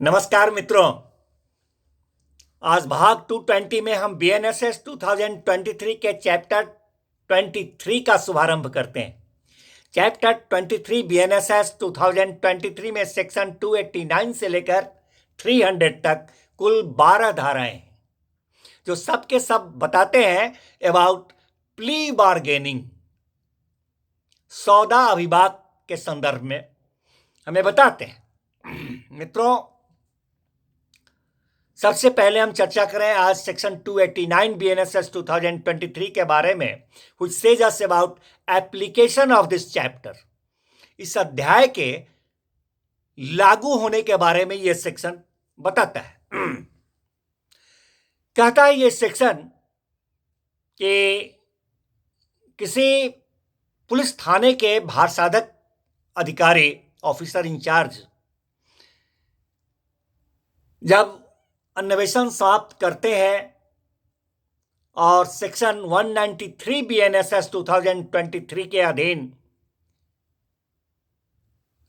नमस्कार मित्रों। आज भाग 220 में हम बीएनएसएस 2023 के चैप्टर 23 का शुभारंभ करते हैं। चैप्टर 23 बीएनएसएस 2023 में सेक्शन 289 से लेकर 300 तक कुल 12 धाराएं हैं जो सब के सब बताते हैं अबाउट प्ली बार्गेनिंग, सौदा अभिभाग के संदर्भ में हमें बताते हैं। मित्रों, सबसे पहले हम चर्चा करें आज सेक्शन 289 बीएनएसएस 2023 के बारे में, which says us about application of this chapter। इस अध्याय के लागू होने के बारे में यह सेक्शन बताता है। कहता है यह सेक्शन कि किसी पुलिस थाने के भारसाधक अधिकारी, ऑफिसर इंचार्ज, जब अन्वेषण समाप्त करते हैं और सेक्शन 193 बीएनएसएस 2023 के अधीन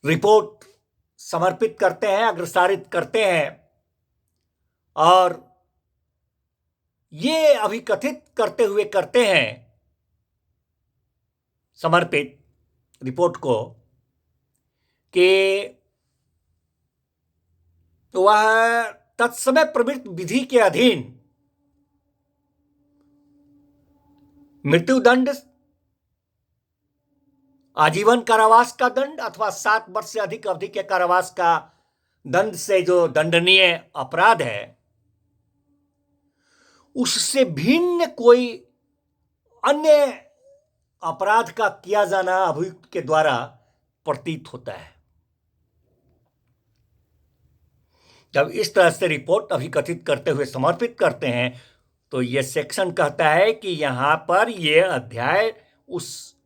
रिपोर्ट समर्पित करते हैं, अग्रसारित करते हैं और ये अभिकथित करते हुए करते हैं समर्पित रिपोर्ट को कि वह तत्समय प्रवृत्त विधि के अधीन मृत्युदंड, आजीवन कारावास का दंड अथवा 7 वर्ष से अधिक अवधि के कारावास का दंड से जो दंडनीय अपराध है, उससे भिन्न कोई अन्य अपराध का किया जाना अभियुक्त के द्वारा प्रतीत होता है। जब इस तरह से रिपोर्ट अभिकथित करते हुए समर्पित करते हैं तो यह सेक्शन कहता है कि यहां पर यह अध्याय उस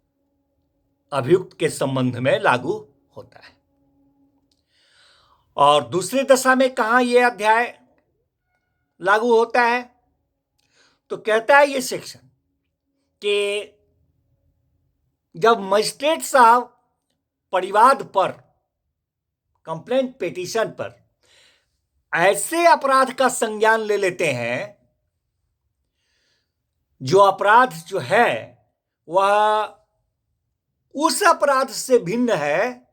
अभियुक्त के संबंध में लागू होता है। और दूसरी दशा में कहां यह अध्याय लागू होता है तो कहता है यह सेक्शन कि जब मजिस्ट्रेट साहब परिवाद पर, कंप्लेंट पिटीशन पर ऐसे अपराध का संज्ञान ले लेते हैं जो अपराध जो है वह उस अपराध से भिन्न है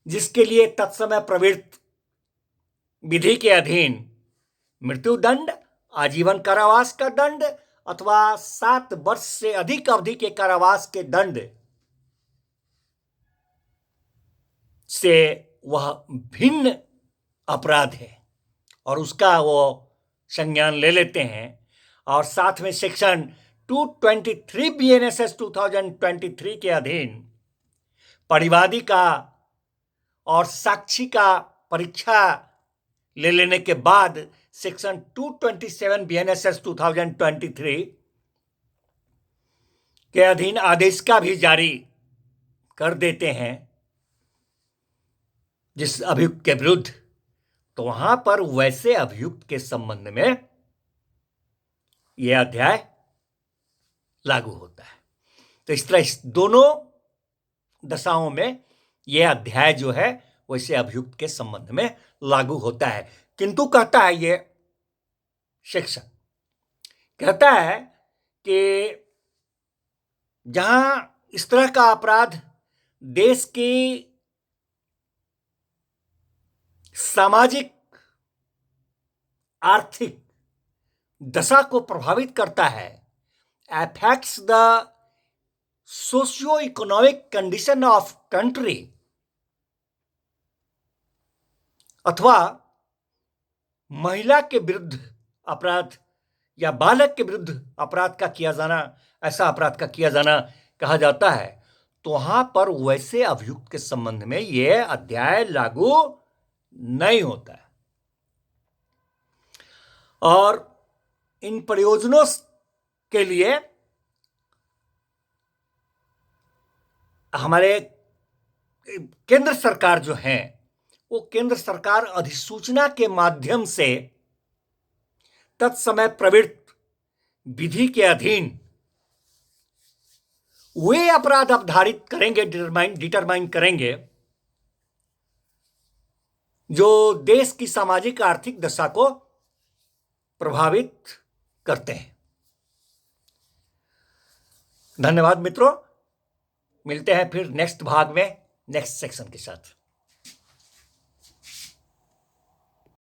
जिसके लिए तत्समय प्रवृत्त विधि के अधीन मृत्युदंड, आजीवन कारावास का दंड अथवा 7 वर्ष से अधिक अवधि के कारावास के दंड से वह भिन्न अपराध है और उसका वो संज्ञान ले लेते हैं। और साथ में सेक्शन 223 बीएनएसएस 2023 के अधीन परिवादी का और साक्षी का परीक्षा ले लेने के बाद सेक्शन 227 बीएनएसएस 2023 के अधीन आदेश का भी जारी कर देते हैं जिस अभियुक्त के विरुद्ध, तो वहां पर वैसे अभियुक्त के संबंध में यह अध्याय लागू होता है। तो इस तरह इस दोनों दशाओं में यह अध्याय जो है वैसे अभियुक्त के संबंध में लागू होता है। किंतु कहता है यह सेक्शन, कहता है कि जहां इस तरह का अपराध देश की सामाजिक आर्थिक दशा को प्रभावित करता है, affects the socio economic condition of country, अथवा महिला के विरुद्ध अपराध या बालक के विरुद्ध अपराध का किया जाना, ऐसा अपराध का किया जाना कहा जाता है, तो वहां पर वैसे अभियुक्त के संबंध में यह अध्याय लागू नहीं होता है। और इन प्रयोजनों के लिए हमारे केंद्र सरकार जो है वो केंद्र सरकार अधिसूचना के माध्यम से तत्समय प्रवृत्त विधि के अधीन वे अपराध अवधारित करेंगे, डिटरमाइन करेंगे जो देश की सामाजिक आर्थिक दशा को प्रभावित करते हैं। धन्यवाद मित्रों, मिलते हैं फिर नेक्स्ट भाग में नेक्स्ट सेक्शन के साथ।